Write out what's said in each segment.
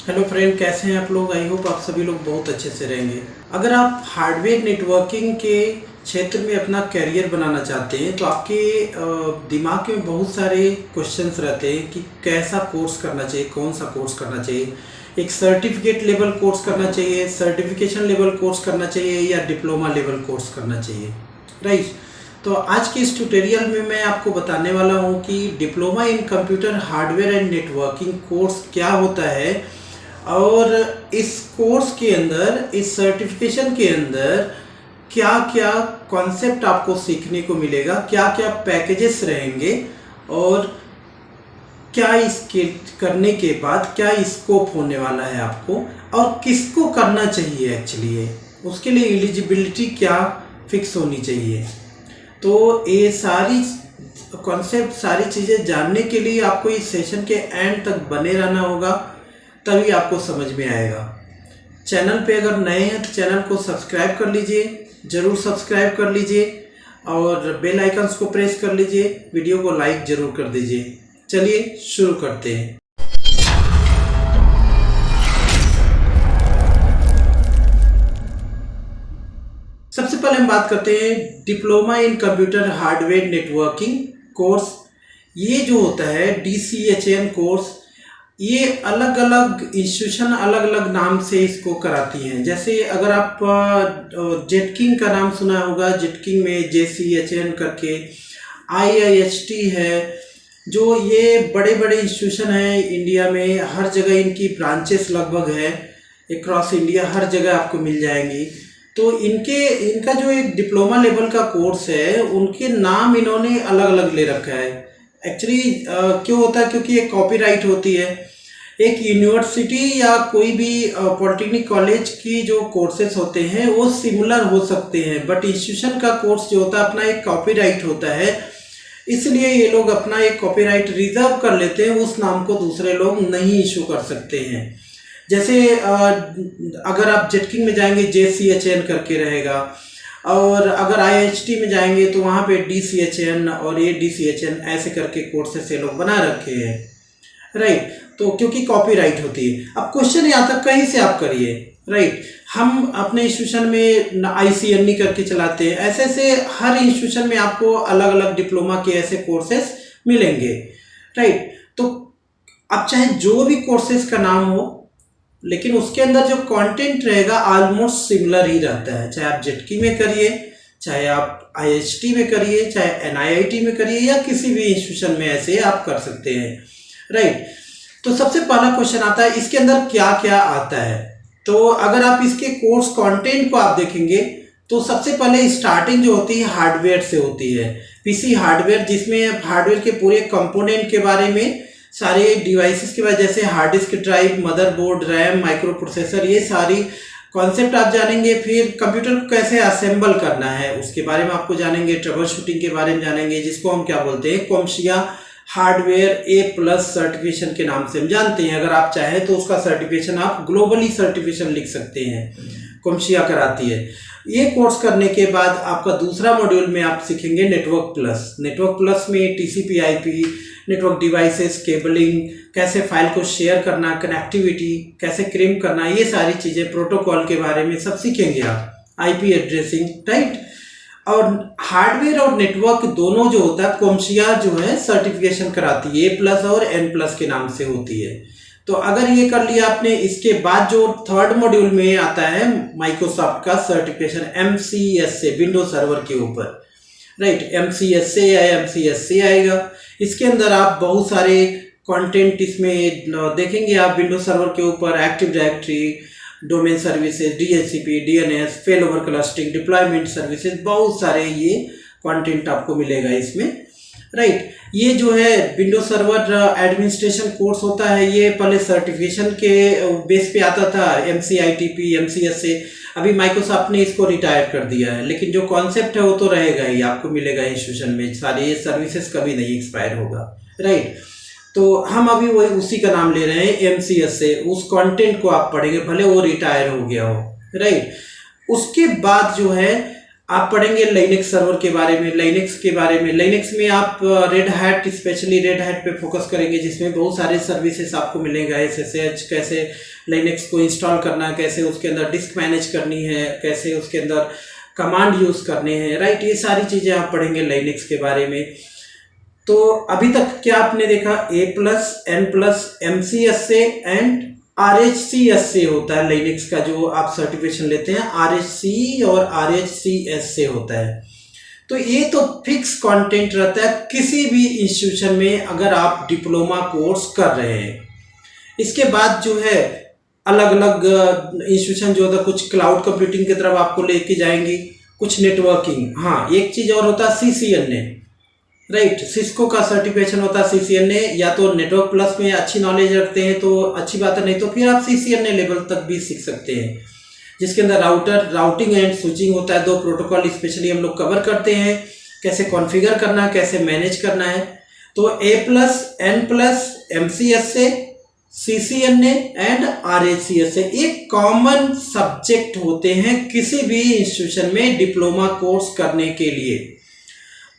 Hello friend, कैसे हैं आप लोग। आई होप आप सभी लोग बहुत अच्छे से रहेंगे। अगर आप हार्डवेयर नेटवर्किंग के क्षेत्र में अपना करियर बनाना चाहते हैं तो आपके दिमाग में बहुत सारे क्वेश्चंस रहते हैं कि कैसा कोर्स करना चाहिए, कौन सा कोर्स करना चाहिए। एक सर्टिफिकेट लेवल कोर्स करना चाहिए, सर्टिफिकेशन लेवल कोर्स करना चाहिए या डिप्लोमा लेवल कोर्स करना चाहिए, राइट। तो आज के इस ट्यूटोरियल में मैं आपको बताने वाला हूं कि diploma in computer hardware and networking course क्या होता है और इस कोर्स के अंदर, इस सर्टिफिकेशन के अंदर क्या क्या कॉन्सेप्ट आपको सीखने को मिलेगा, क्या क्या पैकेजेस रहेंगे और क्या इसके करने के बाद क्या स्कोप होने वाला है आपको और किसको करना चाहिए एक्चुअली, उसके लिए एलिजिबिलिटी क्या फिक्स होनी चाहिए। तो ये सारी कॉन्सेप्ट, सारी चीज़ें जानने के लिए आपको इस सेशन के एंड तक बने रहना होगा, तभी आपको समझ में आएगा। चैनल पे अगर नए हैं तो चैनल को सब्सक्राइब कर लीजिए, ज़रूर सब्सक्राइब कर लीजिए और बेल आइकन्स को प्रेस कर लीजिए, वीडियो को लाइक ज़रूर कर दीजिए। चलिए शुरू करते हैं। सबसे पहले हम बात करते हैं diploma in computer hardware networking course. ये जो होता है DCHN कोर्स, ये अलग अलग इंस्टीट्यूशन अलग अलग नाम से इसको कराती हैं। जैसे अगर आप जेटकिंग का नाम सुना होगा, जेटकिंग में JCHN करके, IIHT है, जो ये बड़े बड़े इंस्टीट्यूशन हैं इंडिया में, हर जगह इनकी ब्रांचेस लगभग है, अक्रॉस इंडिया हर जगह आपको मिल जाएंगी। तो इनका जो एक डिप्लोमा लेवल का कोर्स है, उनके नाम इन्होंने अलग अलग ले रखा है। एक्चुअली क्यों होता है, क्योंकि एक कॉपीराइट होती है। एक यूनिवर्सिटी या कोई भी पॉलिटेक्निक कॉलेज की जो कोर्सेज होते हैं वो सिमिलर हो सकते हैं, बट इंस्टीट्यूशन का कोर्स जो होता है अपना एक कॉपीराइट होता है, इसलिए ये लोग अपना एक कॉपीराइट रिजर्व कर लेते हैं, उस नाम को दूसरे लोग नहीं इशू कर सकते हैं। जैसे अगर आप जेटकिंग में जाएंगे JCHN करके रहेगा, और अगर IIHT में जाएंगे तो वहाँ पे DCHN और ये DCHN ऐसे करके कोर्सेस ये लोग बना रखे हैं, राइट। तो क्योंकि कॉपीराइट होती है। अब क्वेश्चन यहाँ तक कहीं से आप करिए, राइट। हम अपने इंस्टीट्यूशन में ICNE करके चलाते हैं, ऐसे ऐसे हर इंस्टीट्यूशन में आपको अलग अलग डिप्लोमा के ऐसे कोर्सेस मिलेंगे, राइट। तो अब चाहे जो भी कोर्सेस का नाम हो, लेकिन उसके अंदर जो कंटेंट रहेगा ऑलमोस्ट सिमिलर ही रहता है। चाहे आप जेटकी में करिए, चाहे आप IIHT में करिए, चाहे NIIT में करिए या किसी भी इंस्टीट्यूशन में ऐसे आप कर सकते हैं, राइट। तो सबसे पहला क्वेश्चन आता है इसके अंदर क्या क्या आता है। तो अगर आप इसके कोर्स कंटेंट को आप देखेंगे तो सबसे पहले स्टार्टिंग जो होती है हार्डवेयर से होती है। PC हार्डवेयर, जिसमें हार्डवेयर के पूरे कंपोनेंट के बारे में, सारे डिवाइसेस के बाद, जैसे hard disk drive, motherboard, RAM, micro processor, ये सारी कॉन्सेप्ट आप जानेंगे। फिर कंप्यूटर को कैसे असेंबल करना है उसके बारे में आपको जानेंगे, ट्रबल शूटिंग के बारे में जानेंगे, जिसको हम क्या बोलते हैं, CompTIA हार्डवेयर A+ सर्टिफिकेशन के नाम से हम जानते हैं। अगर आप चाहें तो उसका सर्टिफिकेशन आप ग्लोबली सर्टिफिकेशन लिख सकते हैं, CompTIA कराती है। ये कोर्स करने के बाद आपका दूसरा मॉड्यूल में आप सीखेंगे नेटवर्क प्लस। नेटवर्क प्लस में TCP/IP, नेटवर्क डिवाइसेस, केबलिंग, कैसे फाइल को शेयर करना, कनेक्टिविटी कैसे क्रिम करना, ये सारी चीज़ें, प्रोटोकॉल के बारे में सब सीखेंगे आप, IP एड्रेसिंग, राइट। और हार्डवेयर और नेटवर्क दोनों जो होता है, CompTIA जो है सर्टिफिकेशन कराती है, A+ और N+ के नाम से होती है। तो अगर ये कर लिया आपने, इसके बाद जो थर्ड मॉड्यूल में आता है माइक्रोसॉफ्ट का सर्टिफिकेशन MCSA, विंडोज सर्वर के ऊपर, राइट। MCSA या MCSC आएगा। इसके अंदर आप बहुत सारे कंटेंट इसमें देखेंगे आप, विंडोज सर्वर के ऊपर active directory, domain services, DHCP, DNS, fail over clustering, deployment services, बहुत सारे ये कंटेंट आपको मिलेगा इसमें, राइट। ये जो है विंडोज सर्वर एडमिनिस्ट्रेशन कोर्स होता है, ये पहले सर्टिफिकेशन के बेस पे आता था, MCITP, MCSA। अभी माइक्रोसॉफ्ट ने इसको रिटायर कर दिया है, लेकिन जो कॉन्सेप्ट है वो तो रहेगा ही, आपको मिलेगा इंस्टीट्यूशन में। सारे ये सर्विसेज कभी नहीं एक्सपायर होगा, राइट। तो हम अभी वही उसी का नाम ले रहे हैं, MCSA। उस कंटेंट को आप पढ़ेंगे, भले वो रिटायर हो गया हो, राइट। उसके बाद जो है आप पढ़ेंगे लाइनेक्स सर्वर के बारे में, लाइनेक्स में आप red hat, specially red hat पे फोकस करेंगे, जिसमें बहुत सारे सर्विसेज आपको मिलेंगे। SSH कैसे लाइनेक्स को इंस्टॉल करना है, कैसे उसके अंदर डिस्क मैनेज करनी है, कैसे उसके अंदर कमांड यूज़ करने हैं, राइट। ये सारी चीज़ें आप पढ़ेंगे लाइनेक्स के बारे में। तो अभी तक क्या आपने देखा, A+N+ MCSA एंड RHCS से होता है लाइनेक्स का जो आप सर्टिफिकेशन लेते हैं, RHC और RHCS से होता है। तो ये तो फिक्स कंटेंट रहता है किसी भी इंस्टीट्यूशन में अगर आप डिप्लोमा कोर्स कर रहे हैं। इसके बाद जो है अलग अलग इंस्टीट्यूशन जो होता है, कुछ क्लाउड कंप्यूटिंग की तरफ आपको लेके जाएंगी, कुछ नेटवर्किंग। हाँ, एक चीज़ और होता है CCNA, राइट। सिस्को का सर्टिफिकेशन होता है CCNA। या तो नेटवर्क प्लस में अच्छी नॉलेज रखते हैं तो अच्छी बात है, नहीं तो फिर आप CCNA लेवल तक भी सीख सकते हैं, जिसके अंदर राउटिंग एंड स्विचिंग होता है। 2 प्रोटोकॉल स्पेशली हम लोग कवर करते हैं, कैसे कॉन्फ़िगर करना है, कैसे मैनेज करना है। तो A+N+ MCSA, CCNA and RHCSA एक कॉमन सब्जेक्ट होते हैं किसी भी इंस्टीट्यूशन में डिप्लोमा कोर्स करने के लिए।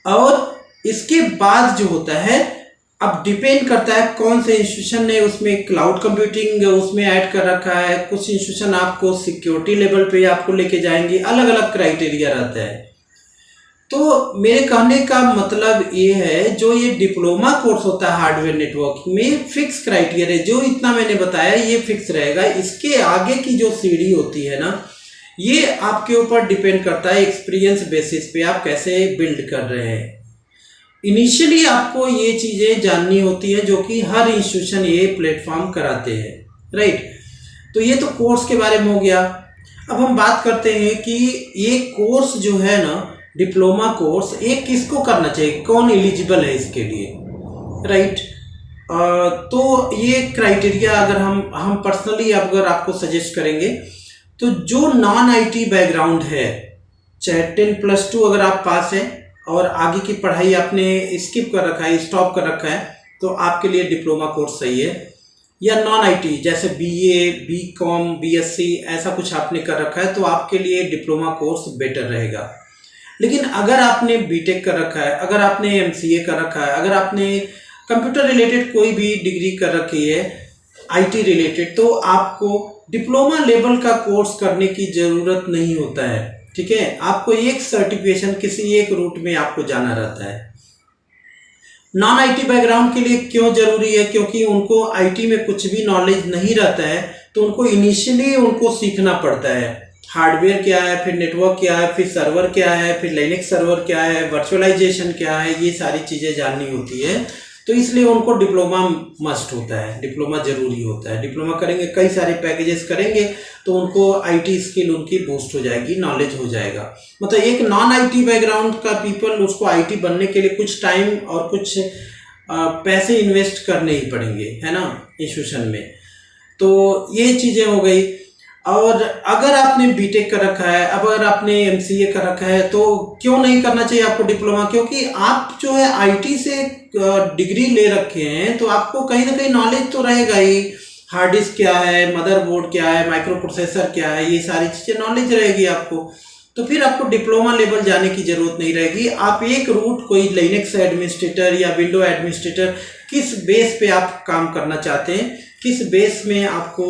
और इसके बाद जो होता है, अब डिपेंड करता है कौन से इंस्टीट्यूशन ने उसमें क्लाउड कंप्यूटिंग उसमें ऐड कर रखा है। कुछ इंस्टीट्यूशन आपको सिक्योरिटी लेवल पे आपको लेके जाएंगे, अलग अलग क्राइटेरिया रहता है। तो मेरे कहने का मतलब ये है, जो ये डिप्लोमा कोर्स होता है हार्डवेयर नेटवर्किंग में, फिक्स क्राइटेरिया है। जो इतना मैंने बताया ये फिक्स रहेगा। इसके आगे की जो सीढ़ी होती है ना, ये आपके ऊपर डिपेंड करता है एक्सपीरियंस बेसिस पे आप कैसे बिल्ड कर रहे हैं। इनिशियली आपको ये चीज़ें जाननी होती है जो कि हर इंस्टीट्यूशन ये प्लेटफॉर्म कराते हैं, राइट। तो ये तो कोर्स के बारे में हो गया। अब हम बात करते हैं कि ये कोर्स जो है ना, डिप्लोमा कोर्स, एक किसको करना चाहिए, कौन एलिजिबल है इसके लिए, राइट। तो ये क्राइटेरिया अगर हम पर्सनली अगर आपको सजेस्ट करेंगे, तो जो नॉन IT बैकग्राउंड है, चाहे 10+2 अगर आप पास हैं और आगे की पढ़ाई आपने स्किप कर रखा है, स्टॉप कर रखा है, तो आपके लिए डिप्लोमा कोर्स सही है। या नॉन IT जैसे BA, BCom, BSc ऐसा कुछ आपने कर रखा है, तो आपके लिए डिप्लोमा कोर्स बेटर रहेगा। लेकिन अगर आपने BTech कर रखा है, अगर आपने MCA कर रखा है, अगर आपने कंप्यूटर रिलेटेड कोई भी डिग्री कर रखी है IT रिलेटेड, तो आपको डिप्लोमा लेवल का कोर्स करने की ज़रूरत नहीं होता है, ठीक है। आपको एक सर्टिफिकेशन किसी एक रूट में आपको जाना रहता है। नॉन IT बैकग्राउंड के लिए क्यों जरूरी है, क्योंकि उनको IT में कुछ भी नॉलेज नहीं रहता है, तो उनको इनिशियली उनको सीखना पड़ता है। हार्डवेयर क्या है, फिर नेटवर्क क्या है, फिर सर्वर क्या है, फिर लाइनेक्स सर्वर क्या है, वर्चुअलाइजेशन क्या है, ये सारी चीज़ें जाननी होती है। तो इसलिए उनको डिप्लोमा मस्ट होता है, डिप्लोमा जरूरी होता है। डिप्लोमा करेंगे, कई सारे पैकेजेस करेंगे, तो उनको IT स्किल उनकी बूस्ट हो जाएगी, नॉलेज हो जाएगा। मतलब एक नॉन IT बैकग्राउंड का पीपल, उसको IT बनने के लिए कुछ टाइम और कुछ पैसे इन्वेस्ट करने ही पड़ेंगे, है ना, इंस्टीट्यूशन में। तो ये चीज़ें हो गई। और अगर आपने BTech कर रखा है, अब अगर आपने MCA कर रखा है, तो क्यों नहीं करना चाहिए आपको डिप्लोमा, क्योंकि आप जो है IT से डिग्री ले रखे हैं, तो आपको कहीं ना कहीं नॉलेज तो रहेगा ही। हार्ड डिस्क क्या है, मदरबोर्ड क्या है, माइक्रो प्रोसेसर क्या है, ये सारी चीज़ें नॉलेज रहेगी आपको। तो फिर आपको डिप्लोमा लेवल जाने की ज़रूरत नहीं रहेगी। आप एक रूट, कोई लिनक्स एडमिनिस्ट्रेटर या विंडो एडमिनिस्ट्रेटर, किस बेस पे आप काम करना चाहते हैं, किस बेस में आपको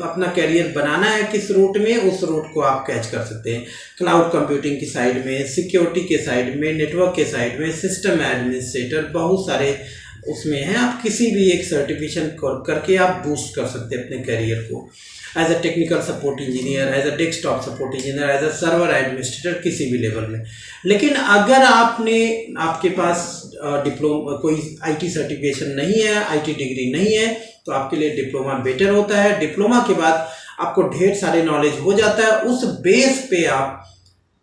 अपना कैरियर बनाना है, किस रूट में, उस रूट को आप कैच कर सकते हैं। क्लाउड कंप्यूटिंग की साइड में, सिक्योरिटी के साइड में, नेटवर्क के साइड में, सिस्टम एडमिनिस्ट्रेटर, बहुत सारे उसमें हैं। आप किसी भी एक सर्टिफिकेशन करके आप बूस्ट कर सकते हैं अपने कैरियर को, as a technical support engineer, as a desktop support engineer, as a server administrator, किसी भी लेवल में। लेकिन अगर आपके पास डिप्लोमा कोई IT सर्टिफिकेशन नहीं है, IT डिग्री नहीं है, तो आपके लिए डिप्लोमा बेटर होता है। डिप्लोमा के बाद आपको ढेर सारे नॉलेज हो जाता है, उस बेस पे आप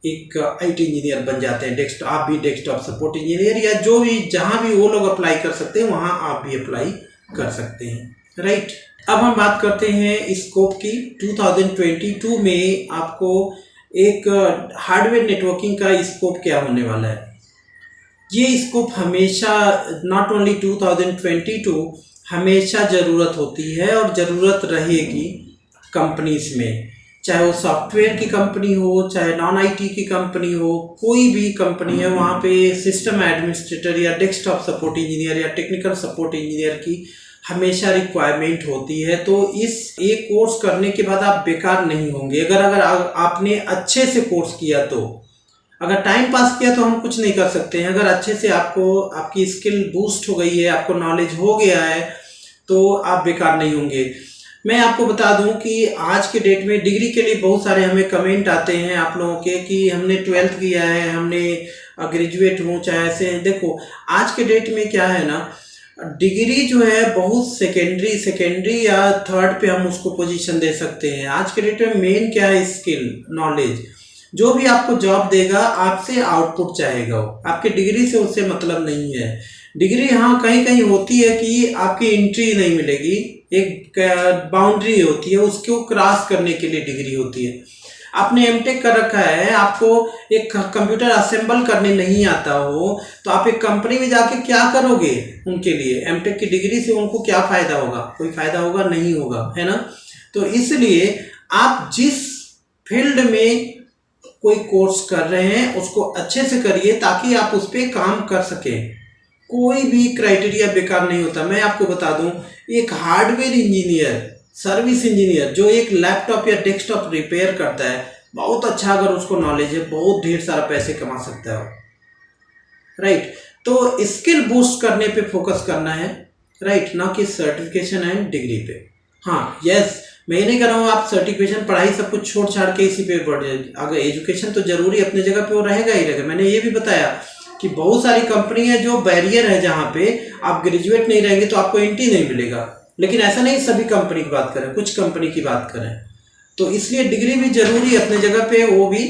एक IT इंजीनियर बन जाते हैं। आप भी डेस्कटॉप सपोर्ट इंजीनियर, या जो भी जहाँ भी वो लोग अप्लाई कर सकते हैं, वहाँ आप भी अप्लाई कर सकते हैं, राइट। अब हम बात करते हैं स्कोप की। 2022 में आपको एक हार्डवेयर नेटवर्किंग का स्कोप क्या होने वाला है। ये स्कोप हमेशा, नॉट ओनली 2022, हमेशा ज़रूरत होती है और ज़रूरत रहेगी कंपनीज में। चाहे वो सॉफ्टवेयर की कंपनी हो, चाहे नॉन आईटी की कंपनी हो, कोई भी कंपनी है, वहाँ पे सिस्टम एडमिनिस्ट्रेटर या डेस्कटॉप सपोर्ट इंजीनियर या टेक्निकल सपोर्ट इंजीनियर की हमेशा रिक्वायरमेंट होती है। तो ये कोर्स करने के बाद आप बेकार नहीं होंगे। अगर आपने अच्छे से कोर्स किया तो, अगर टाइम पास किया तो हम कुछ नहीं कर सकते हैं। अगर अच्छे से आपकी स्किल बूस्ट हो गई है, आपको नॉलेज हो गया है, तो आप बेकार नहीं होंगे। मैं आपको बता दूं कि आज के डेट में डिग्री के लिए बहुत सारे हमें कमेंट आते हैं आप लोगों के कि हमने 12th किया है, हमने ग्रेजुएट हूँ, चाहे ऐसे। देखो आज के डेट में क्या है ना, डिग्री जो है बहुत सेकेंडरी या थर्ड पे हम उसको पोजीशन दे सकते हैं। आज के डेट में मेन क्या है, स्किल, नॉलेज। जो भी आपको जॉब देगा आपसे आउटपुट चाहेगा, आपके डिग्री से उससे मतलब नहीं है। डिग्री हाँ कहीं कहीं होती है कि आपकी एंट्री नहीं मिलेगी, एक बाउंड्री होती है, उसको क्रॉस करने के लिए डिग्री होती है। आपने एमटेक कर रखा है, आपको एक कंप्यूटर असेंबल करने नहीं आता हो, तो आप एक कंपनी में जाके क्या करोगे उनके लिए? एमटेक की डिग्री से उनको क्या फ़ायदा होगा? कोई फ़ायदा होगा नहीं होगा, है ना। तो इसलिए आप जिस फील्ड में कोई कोर्स कर रहे हैं उसको अच्छे से करिए ताकि आप उस पर काम कर सकें। कोई भी क्राइटेरिया बेकार नहीं होता। मैं आपको बता दूं, एक हार्डवेयर इंजीनियर, सर्विस इंजीनियर जो एक लैपटॉप या डेस्कटॉप रिपेयर करता है, बहुत अच्छा अगर उसको नॉलेज है, बहुत ढेर सारा पैसे कमा सकता है, राइट। तो स्किल बूस्ट करने पे फोकस करना है, राइट, ना कि सर्टिफिकेशन एंड डिग्री पे। हाँ यस, मैं ये नहीं कर रहा हूँ आप सर्टिफिकेशन पढ़ाई सब कुछ छोड़ छाड़ के इसी पे बढ़ जाए। अगर एजुकेशन तो जरूरी अपने जगह पे वो रहेगा ही रहेगा। मैंने ये भी बताया कि बहुत सारी कंपनी है जो बैरियर है, जहाँ पे आप ग्रेजुएट नहीं रहेंगे तो आपको एंट्री नहीं मिलेगा। लेकिन ऐसा नहीं सभी कंपनी की बात करें, कुछ कंपनी की बात करें। तो इसलिए डिग्री भी जरूरी है अपने जगह पे, वो भी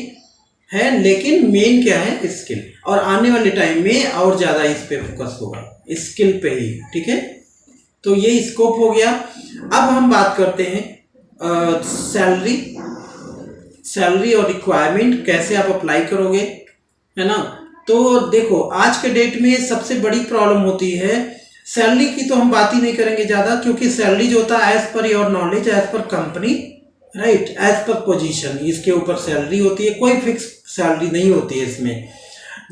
है, लेकिन मेन क्या है, स्किल। और आने वाले टाइम में और ज़्यादा इस पे फोकस होगा, स्किल पे ही, ठीक है। तो ये स्कोप हो गया। अब हम बात करते हैं सैलरी और रिक्वायरमेंट, कैसे आप अप्लाई करोगे, है ना। तो देखो आज के डेट में सबसे बड़ी प्रॉब्लम होती है सैलरी की, तो हम बात ही नहीं करेंगे ज़्यादा, क्योंकि सैलरी जो होता है as per your knowledge, as per company, right, as per position, इसके ऊपर सैलरी होती है। कोई फिक्स सैलरी नहीं होती है, इसमें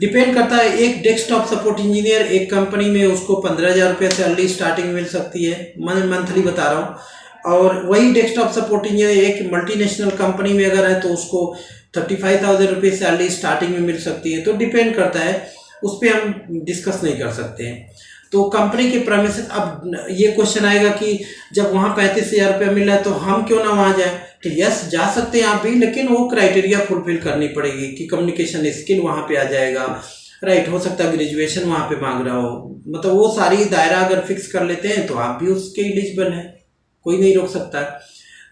डिपेंड करता है। एक डेस्कटॉप सपोर्ट इंजीनियर एक कंपनी में उसको 15,000 रुपये सैलरी स्टार्टिंग मिल सकती है, मंथली बता रहा हूँ। और वही डेस्कटॉप सपोर्ट इंजीनियर एक मल्टीनेशनल कंपनी में अगर है तो उसको 35,000 रुपये सैलरी स्टार्टिंग में मिल सकती है। तो डिपेंड करता है, उस पर हम डिस्कस नहीं कर सकते हैं। तो कंपनी के प्रेमिसेस, अब ये क्वेश्चन आएगा कि जब वहाँ 35,000 रुपये मिल रहा है तो हम क्यों ना वहाँ जाए? तो यस, जा सकते हैं आप भी, लेकिन वो क्राइटेरिया फुलफिल करनी पड़ेगी कि कम्युनिकेशन स्किल वहाँ पे आ जाएगा, राइट। हो सकता है ग्रेजुएशन वहाँ पे मांग रहा हो, मतलब वो सारी दायरा अगर फिक्स कर लेते हैं तो आप भी उसके एलिजिबल हैं, कोई नहीं रोक सकता।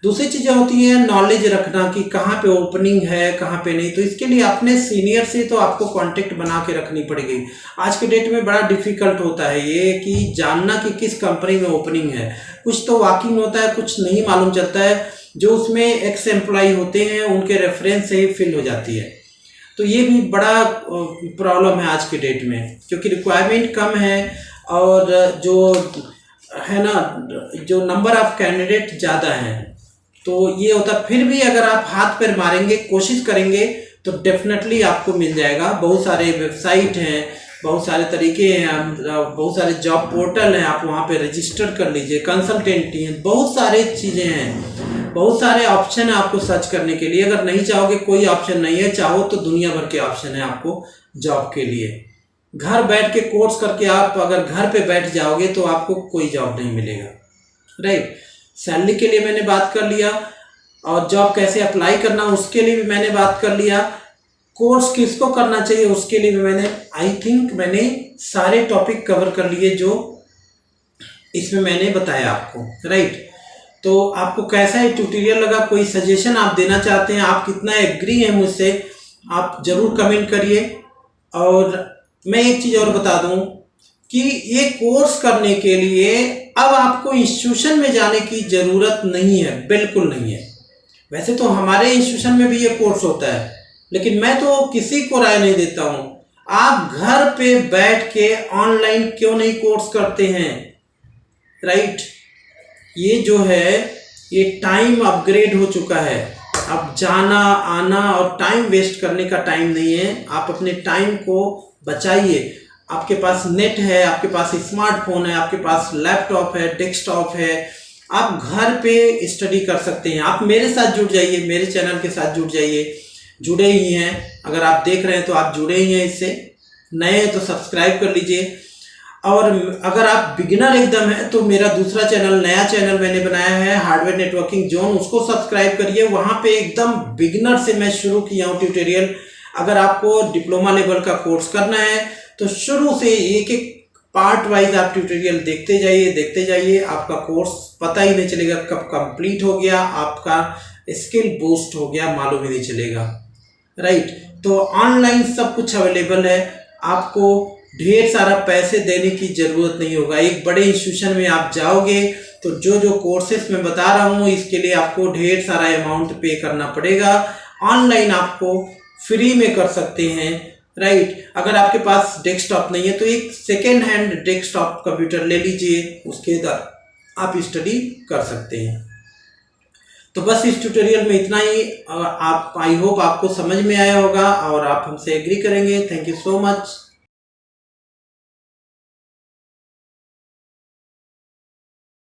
दूसरी चीज़ें होती है नॉलेज रखना कि कहाँ पे ओपनिंग है, कहाँ पे नहीं। तो इसके लिए अपने सीनियर से तो आपको कांटेक्ट बना के रखनी पड़ेगी। आज के डेट में बड़ा डिफिकल्ट होता है ये कि जानना कि किस कंपनी में ओपनिंग है। कुछ तो वॉकिंग होता है, कुछ नहीं मालूम चलता है। जो उसमें एक्स एम्प्लॉय होते हैं उनके रेफरेंस से ही फिल हो जाती है। तो ये भी बड़ा प्रॉब्लम है आज के डेट में, क्योंकि रिक्वायरमेंट कम है और जो है ना, जो नंबर ऑफ कैंडिडेट ज़्यादा हैं। तो ये होता, फिर भी अगर आप हाथ पैर मारेंगे, कोशिश करेंगे, तो डेफिनेटली आपको मिल जाएगा। बहुत सारे वेबसाइट हैं, बहुत सारे तरीके हैं, बहुत सारे जॉब पोर्टल हैं, आप वहाँ पे रजिस्टर कर लीजिए। कंसल्टेंटी हैं, बहुत सारे चीज़ें हैं, बहुत सारे ऑप्शन है आपको सर्च करने के लिए। अगर नहीं चाहोगे कोई ऑप्शन नहीं है, चाहो तो दुनिया भर के ऑप्शन है आपको जॉब के लिए। घर बैठ के कोर्स करके आप अगर घर पे बैठ जाओगे तो आपको कोई जॉब नहीं मिलेगा, राइट। सैलरी के लिए मैंने बात कर लिया, और जॉब कैसे अप्लाई करना उसके लिए भी मैंने बात कर लिया। कोर्स किसको करना चाहिए उसके लिए भी मैंने सारे टॉपिक कवर कर लिए जो इसमें मैंने बताया आपको, राइट। तो आपको कैसा ये ट्यूटोरियल लगा? कोई सजेशन आप देना चाहते हैं, आप कितना एग्री हैं मुझसे, आप ज़रूर कमेंट करिए। और मैं एक चीज़ और बता दूं कि ये कोर्स करने के लिए अब आपको इंस्टीट्यूशन में जाने की ज़रूरत नहीं है, बिल्कुल नहीं है। वैसे तो हमारे इंस्टीट्यूशन में भी ये कोर्स होता है, लेकिन मैं तो किसी को राय नहीं देता हूँ। आप घर पे बैठ के ऑनलाइन क्यों नहीं कोर्स करते हैं, राइट। ये जो है ये टाइम अपग्रेड हो चुका है। अब जाना आना और टाइम वेस्ट करने का टाइम नहीं है। आप अपने टाइम को बचाइए। आपके पास नेट है, आपके पास स्मार्टफोन है, आपके पास लैपटॉप है, डेस्कटॉप है, आप घर पे स्टडी कर सकते हैं। आप मेरे साथ जुड़ जाइए, मेरे चैनल के साथ जुड़ जाइए। जुड़े ही हैं, अगर आप देख रहे हैं तो आप जुड़े ही हैं इससे। नए हैं तो सब्सक्राइब कर लीजिए। और अगर आप बिगिनर एकदम है तो मेरा दूसरा चैनल, नया चैनल मैंने बनाया है हार्डवेयर नेटवर्किंग जोन, उसको सब्सक्राइब करिए। वहाँ पे एकदम बिगिनर से मैं शुरू किया हूँ ट्यूटोरियल। अगर आपको डिप्लोमा लेवल का कोर्स करना है तो शुरू से एक एक पार्ट वाइज आप ट्यूटोरियल देखते जाइए। आपका कोर्स पता ही नहीं चलेगा कब कंप्लीट हो गया, आपका स्किल बूस्ट हो गया, मालूम ही नहीं चलेगा। राइट, तो ऑनलाइन सब कुछ अवेलेबल है। आपको ढेर सारा पैसे देने की ज़रूरत नहीं होगा। एक बड़े इंस्टीट्यूशन में आप जाओगे तो जो कोर्सेस मैं बता रहा हूँ इसके लिए आपको ढेर सारा अमाउंट पे करना पड़ेगा। ऑनलाइन आपको फ्री में कर सकते हैं। राइट, अगर आपके पास डेस्कटॉप नहीं है तो एक सेकेंड हैंड डेस्कटॉप कंप्यूटर ले लीजिए, उसके अंदर आप स्टडी कर सकते हैं। तो बस इस ट्यूटोरियल में इतना ही। आप आई होप आपको समझ में आया होगा और आप हमसे एग्री करेंगे। Thank you so much.